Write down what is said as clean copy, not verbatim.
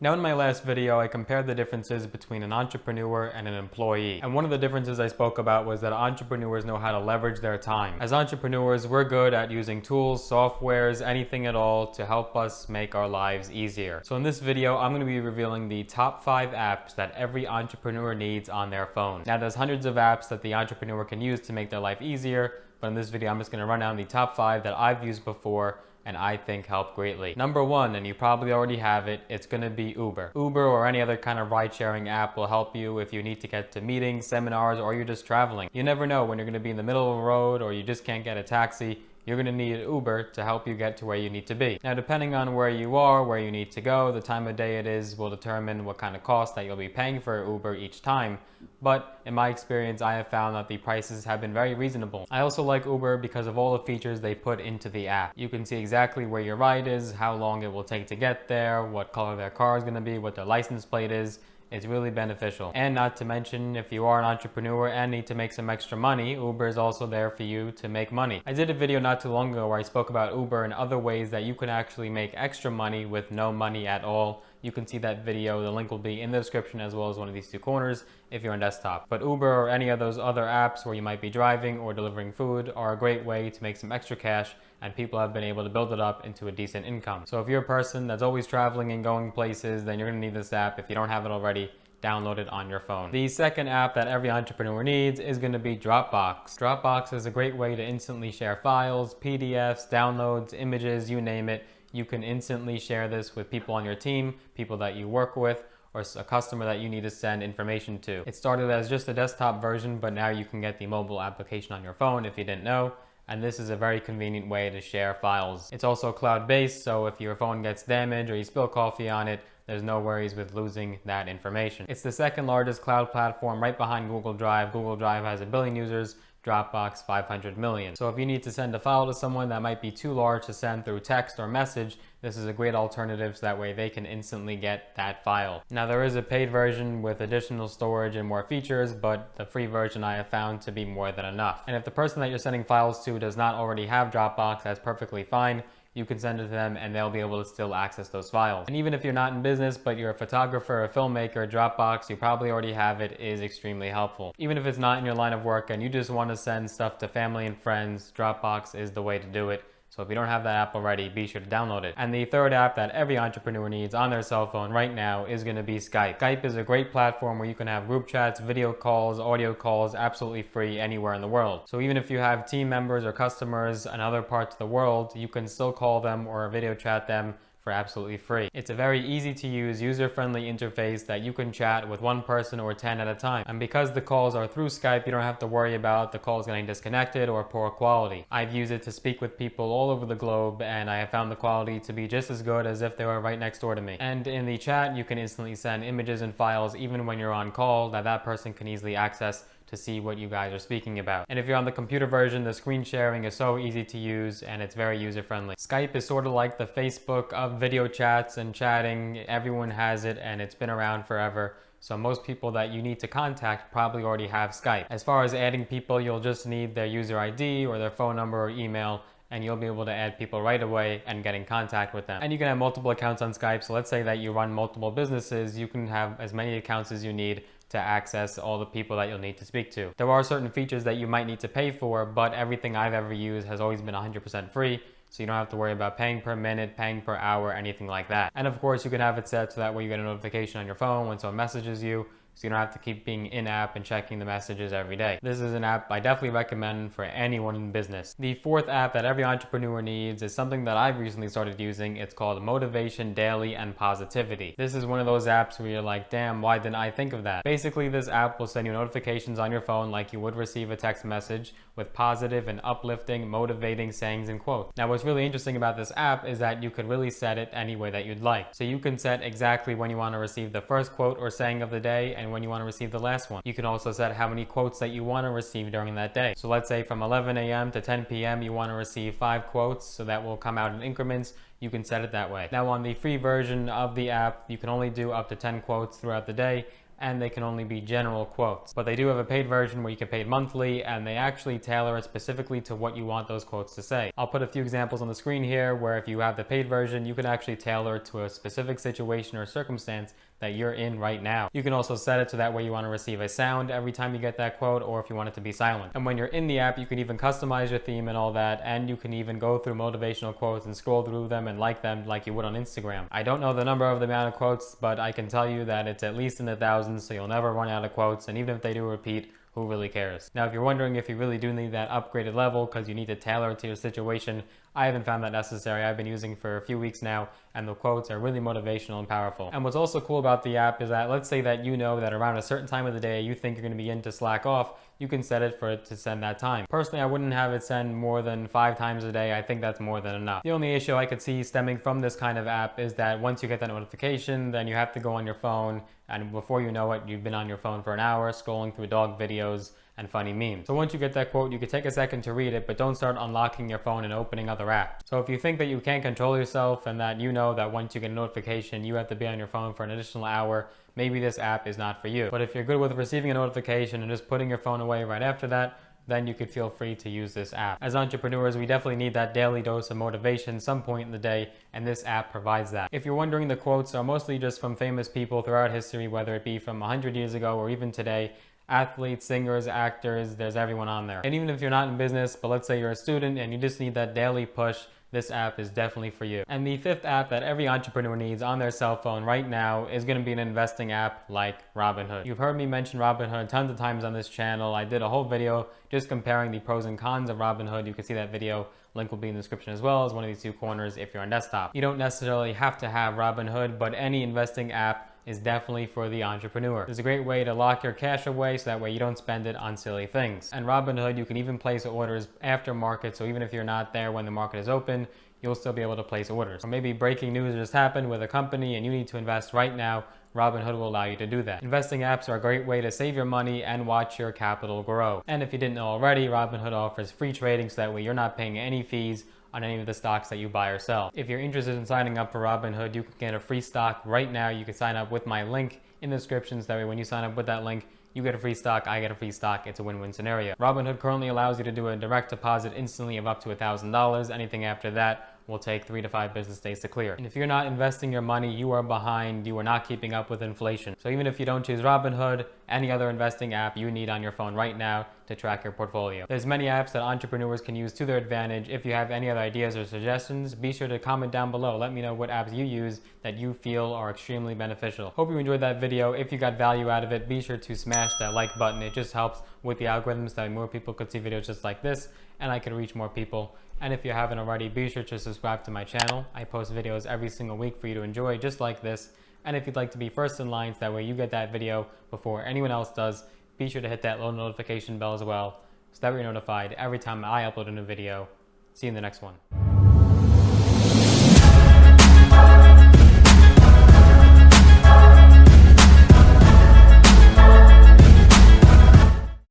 Now in my last video, I compared the differences between an entrepreneur and an employee. And one of the differences I spoke about was that entrepreneurs know how to leverage their time. As entrepreneurs, we're good at using tools, softwares, anything at all to help us make our lives easier. So in this video, I'm going to be revealing the top 5 apps that every entrepreneur needs on their phone. Now there's hundreds of apps that the entrepreneur can use to make their life easier, but in this video, I'm just going to run down the top 5 that I've used before and I think help greatly. Number 1, and you probably already have it, it's gonna be Uber. Uber or any other kind of ride-sharing app will help you if you need to get to meetings, seminars, or you're just traveling. You never know when you're gonna be in the middle of a road or you just can't get a taxi. You're going to need Uber to help you get to where you need to be. Now, depending on where you are, where you need to go, the time of day it is will determine what kind of cost that you'll be paying for Uber each time. But in my experience, I have found that the prices have been very reasonable. I also like Uber because of all the features they put into the app. You can see exactly where your ride is, how long it will take to get there, what color their car is going to be, what their license plate is. It's really beneficial. And not to mention, if you are an entrepreneur and need to make some extra money, Uber is also there for you to make money. I did a video not too long ago where I spoke about Uber and other ways that you can actually make extra money with no money at all. You can see that video. The link will be in the description as well as one of these two corners if you're on desktop. But Uber or any of those other apps where you might be driving or delivering food are a great way to make some extra cash, and people have been able to build it up into a decent income. So if you're a person that's always traveling and going places, then you're gonna need this app. If you don't have it already, download it on your phone. The second app that every entrepreneur needs is going to be Dropbox. Dropbox is a great way to instantly share files, PDFs, downloads, images, you name it. You can instantly share this with people on your team, people that you work with, or a customer that you need to send information to. It started as just a desktop version, but now you can get the mobile application on your phone if you didn't know. And this is a very convenient way to share files. It's also cloud-based, so if your phone gets damaged or you spill coffee on it, there's no worries with losing that information. It's the second largest cloud platform right behind Google Drive. Google Drive has 1 billion users, Dropbox 500 million. So if you need to send a file to someone that might be too large to send through text or message, this is a great alternative so that way they can instantly get that file. Now there is a paid version with additional storage and more features, but the free version I have found to be more than enough. And if the person that you're sending files to does not already have Dropbox, that's perfectly fine. You can send it to them and they'll be able to still access those files. And even if you're not in business, but you're a photographer, a filmmaker, Dropbox, you probably already have it, is extremely helpful. Even if it's not in your line of work and you just want to send stuff to family and friends, Dropbox is the way to do it. So if you don't have that app already, be sure to download it. And the third app that every entrepreneur needs on their cell phone right now is going to be Skype. Skype is a great platform where you can have group chats, video calls, audio calls, absolutely free anywhere in the world. So even if you have team members or customers in other parts of the world, you can still call them or video chat them for absolutely free. It's a very easy to use, user-friendly interface that you can chat with one person or 10 at a time. And because the calls are through Skype, you don't have to worry about the calls getting disconnected or poor quality. I've used it to speak with people all over the globe, and I have found the quality to be just as good as if they were right next door to me. And in the chat, you can instantly send images and files even when you're on call that person can easily access to see what you guys are speaking about. And if you're on the computer version, the screen sharing is so easy to use and it's very user-friendly. Skype is sort of like the Facebook of video chats and chatting. Everyone has it and it's been around forever. So most people that you need to contact probably already have Skype. As far as adding people, you'll just need their user ID or their phone number or email, and you'll be able to add people right away and get in contact with them. And you can have multiple accounts on Skype. So let's say that you run multiple businesses, you can have as many accounts as you need to access all the people that you'll need to speak to. There are certain features that you might need to pay for, but everything I've ever used has always been 100% free, so you don't have to worry about paying per minute, paying per hour, anything like that. And of course, you can have it set so that way you get a notification on your phone when someone messages you, so you don't have to keep being in-app and checking the messages every day. This is an app I definitely recommend for anyone in business. The fourth app that every entrepreneur needs is something that I've recently started using. It's called Motivation Daily and Positivity. This is one of those apps where you're like, damn, why didn't I think of that? Basically, this app will send you notifications on your phone like you would receive a text message with positive and uplifting, motivating sayings and quotes. Now, what's really interesting about this app is that you could really set it any way that you'd like. So you can set exactly when you want to receive the first quote or saying of the day and when you want to receive the last one. You can also set how many quotes that you want to receive during that day. So let's say from 11 a.m. to 10 p.m. you want to receive 5 quotes, so that will come out in increments. you can set it that way. Now on the free version of the app, you can only do up to 10 quotes throughout the day, and they can only be general quotes. But they do have a paid version where you can pay monthly, and they actually tailor it specifically to what you want those quotes to say. I'll put a few examples on the screen here where if you have the paid version, you can actually tailor it to a specific situation or circumstance that you're in right now. You can also set it so that way you want to receive a sound every time you get that quote, or if you want it to be silent. And when you're in the app, you can even customize your theme and all that, and you can even go through motivational quotes and scroll through them and like them like you would on Instagram. I don't know the number of the amount of quotes, but I can tell you that it's at least in the thousands, so you'll never run out of quotes, and even if they do repeat, who really cares? Now, if you're wondering if you really do need that upgraded level because you need to tailor it to your situation, I haven't found that necessary. I've been using for a few weeks now, and the quotes are really motivational and powerful. And what's also cool about the app is that let's say that you know that around a certain time of the day you think you're going to begin to slack off, you can set it for it to send that time. Personally, I wouldn't have it send more than 5 times a day. I think that's more than enough. The only issue I could see stemming from this kind of app is that once you get that notification, then you have to go on your phone, and before you know it, you've been on your phone for an hour scrolling through dog videos and funny memes. So once you get that quote, you can take a second to read it, but don't start unlocking your phone and opening other apps. So if you think that you can't control yourself and that you know that once you get a notification, you have to be on your phone for an additional hour, maybe this app is not for you. But if you're good with receiving a notification and just putting your phone away right after that, then you could feel free to use this app. As entrepreneurs, we definitely need that daily dose of motivation some point in the day, and this app provides that. If you're wondering, the quotes are mostly just from famous people throughout history, whether it be from 100 years ago or even today. Athletes, singers, actors, there's everyone on there. And even if you're not in business, but let's say you're a student and you just need that daily push, this app is definitely for you. And the fifth app that every entrepreneur needs on their cell phone right now is going to be an investing app like Robinhood. You've heard me mention Robinhood tons of times on this channel. I did a whole video just comparing the pros and cons of Robinhood. You can see that video. Link will be in the description as well as one of these 2 corners if you're on desktop. You don't necessarily have to have Robinhood, but any investing app is definitely for the entrepreneur. It's a great way to lock your cash away so that way you don't spend it on silly things. And Robinhood, you can even place orders after market, so even if you're not there when the market is open, you'll still be able to place orders. Or maybe breaking news just happened with a company and you need to invest right now, Robinhood will allow you to do that. Investing apps are a great way to save your money and watch your capital grow. And if you didn't know already, Robinhood offers free trading so that way you're not paying any fees on any of the stocks that you buy or sell. If you're interested in signing up for Robinhood, you can get a free stock right now. You can sign up with my link in the description, so that way when you sign up with that link, you get a free stock, I get a free stock. It's a win-win scenario. Robinhood currently allows you to do a direct deposit instantly of up to $1,000. Anything after that will take 3 to 5 business days to clear. And if you're not investing your money, you are behind. You are not keeping up with inflation. So even if you don't choose Robinhood, any other investing app you need on your phone right now to track your portfolio. There's many apps that entrepreneurs can use to their advantage. If you have any other ideas or suggestions, be sure to comment down below. Let me know what apps you use that you feel are extremely beneficial. Hope you enjoyed that video. If you got value out of it, be sure to smash that like button. It just helps with the algorithms that more people could see videos just like this, and I can reach more people. And if you haven't already, be sure to subscribe to my channel. I post videos every single week for you to enjoy just like this. And if you'd like to be first in line, so that way you get that video before anyone else does, be sure to hit that little notification bell as well, so that way you're notified every time I upload a new video. See you in the next one.